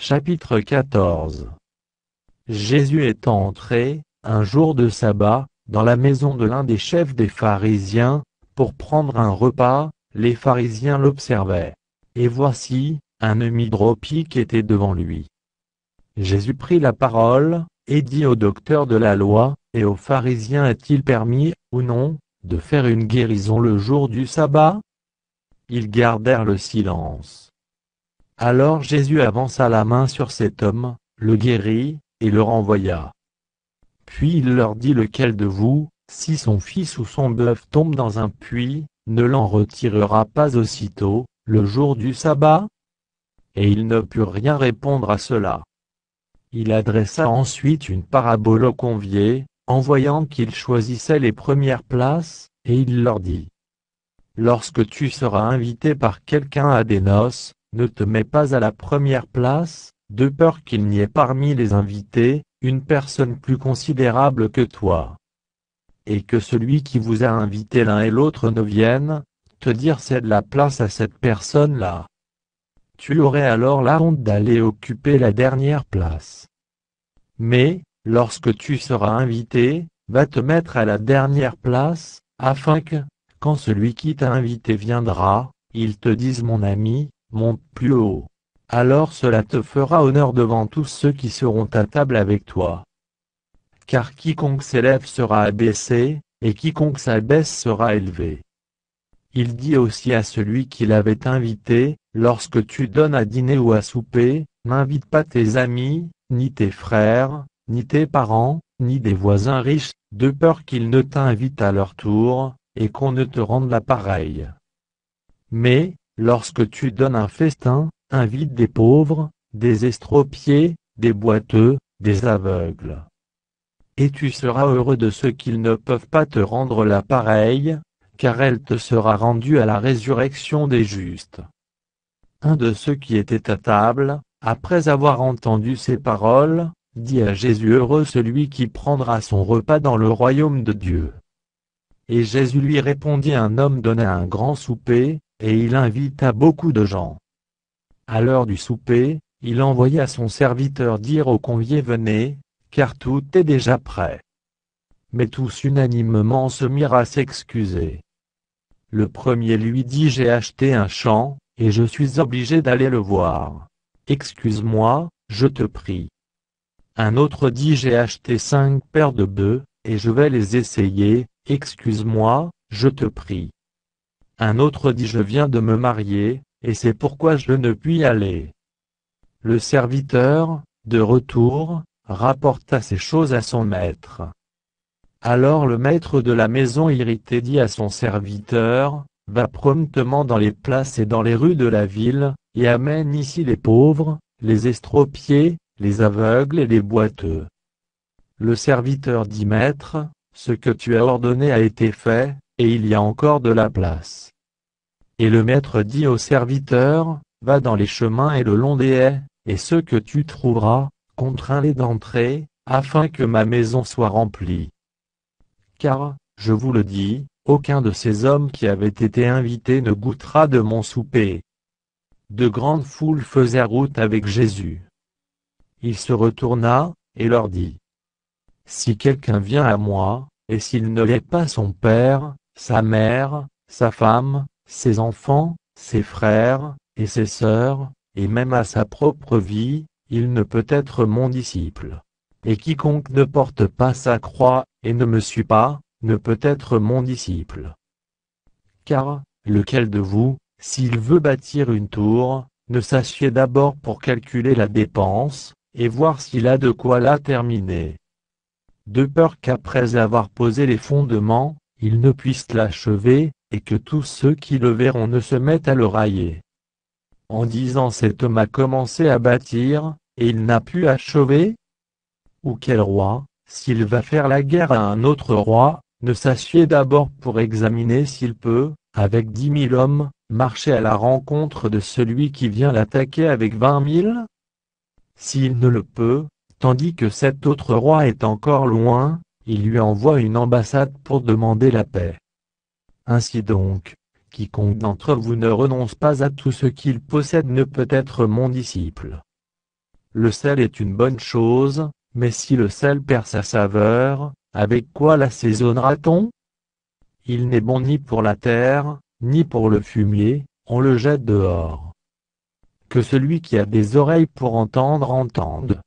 Chapitre 14. Jésus étant entré, un jour de sabbat, dans la maison de l'un des chefs des pharisiens, pour prendre un repas, les pharisiens l'observaient. Et voici, un homme-hydropique était devant lui. Jésus prit la parole, et dit au docteur de la loi, et aux pharisiens est-il permis, ou non, de faire une guérison le jour du sabbat? Ils gardèrent le silence. Alors Jésus avança la main sur cet homme, le guérit, et le renvoya. Puis il leur dit lequel de vous, si son fils ou son bœuf tombe dans un puits, ne l'en retirera pas aussitôt, le jour du sabbat? Et ils ne purent rien répondre à cela. Il adressa ensuite une parabole aux conviés, en voyant qu'ils choisissaient les premières places, et il leur dit: Lorsque tu seras invité par quelqu'un à des noces, ne te mets pas à la première place, de peur qu'il n'y ait parmi les invités, une personne plus considérable que toi. Et que celui qui vous a invité l'un et l'autre ne vienne, te dire cède la place à cette personne-là. Tu aurais alors la honte d'aller occuper la dernière place. Mais, lorsque tu seras invité, va te mettre à la dernière place, afin que, quand celui qui t'a invité viendra, il te dise mon ami, monte plus haut. Alors cela te fera honneur devant tous ceux qui seront à table avec toi. Car quiconque s'élève sera abaissé, et quiconque s'abaisse sera élevé. Il dit aussi à celui qui l'avait invité, lorsque tu donnes à dîner ou à souper, n'invite pas tes amis, ni tes frères, ni tes parents, ni des voisins riches, de peur qu'ils ne t'invitent à leur tour, et qu'on ne te rende la pareille. Mais, lorsque tu donnes un festin, invite des pauvres, des estropiés, des boiteux, des aveugles. Et tu seras heureux de ceux qu'ils ne peuvent pas te rendre la pareille, car elle te sera rendue à la résurrection des justes. Un de ceux qui étaient à table, après avoir entendu ces paroles, dit à Jésus: Heureux celui qui prendra son repas dans le royaume de Dieu. Et Jésus lui répondit: Un homme donna un grand souper, et il invita beaucoup de gens. À l'heure du souper, il envoya son serviteur dire aux conviés: Venez, car tout est déjà prêt. Mais tous unanimement se mirent à s'excuser. Le premier lui dit: J'ai acheté un champ, et je suis obligé d'aller le voir. Excuse-moi, je te prie. Un autre dit: J'ai acheté 5 paires de bœufs, et je vais les essayer, excuse-moi, je te prie. Un autre dit: Je viens de me marier, et c'est pourquoi je ne puis aller. Le serviteur, de retour, rapporta ces choses à son maître. Alors le maître de la maison irrité dit à son serviteur: Va promptement dans les places et dans les rues de la ville, et amène ici les pauvres, les estropiés, les aveugles et les boiteux. Le serviteur dit: Maître, ce que tu as ordonné a été fait, et il y a encore de la place. Et le maître dit au serviteur: Va dans les chemins et le long des haies, et ceux que tu trouveras, contrains-les d'entrer, afin que ma maison soit remplie. Car, je vous le dis, aucun de ces hommes qui avaient été invités ne goûtera de mon souper. De grandes foules faisaient route avec Jésus. Il se retourna, et leur dit: Si quelqu'un vient à moi, et s'il ne l'est pas son père, sa mère, sa femme, ses enfants, ses frères, et ses sœurs, et même à sa propre vie, il ne peut être mon disciple. Et quiconque ne porte pas sa croix, et ne me suit pas, ne peut être mon disciple. Car, lequel de vous, s'il veut bâtir une tour, ne s'assied d'abord pour calculer la dépense, et voir s'il a de quoi la terminer. De peur qu'après avoir posé les fondements, il ne puisse l'achever, et que tous ceux qui le verront ne se mettent à le railler. En disant cet homme a commencé à bâtir, et il n'a pu achever? Ou quel roi, s'il va faire la guerre à un autre roi, ne s'assied d'abord pour examiner s'il peut, avec 10 000 hommes, marcher à la rencontre de celui qui vient l'attaquer avec 20 000? S'il ne le peut, tandis que cet autre roi est encore loin, il lui envoie une ambassade pour demander la paix. Ainsi donc, quiconque d'entre vous ne renonce pas à tout ce qu'il possède ne peut être mon disciple. Le sel est une bonne chose, mais si le sel perd sa saveur, avec quoi l'assaisonnera-t-on? Il n'est bon ni pour la terre, ni pour le fumier, on le jette dehors. Que celui qui a des oreilles pour entendre entende.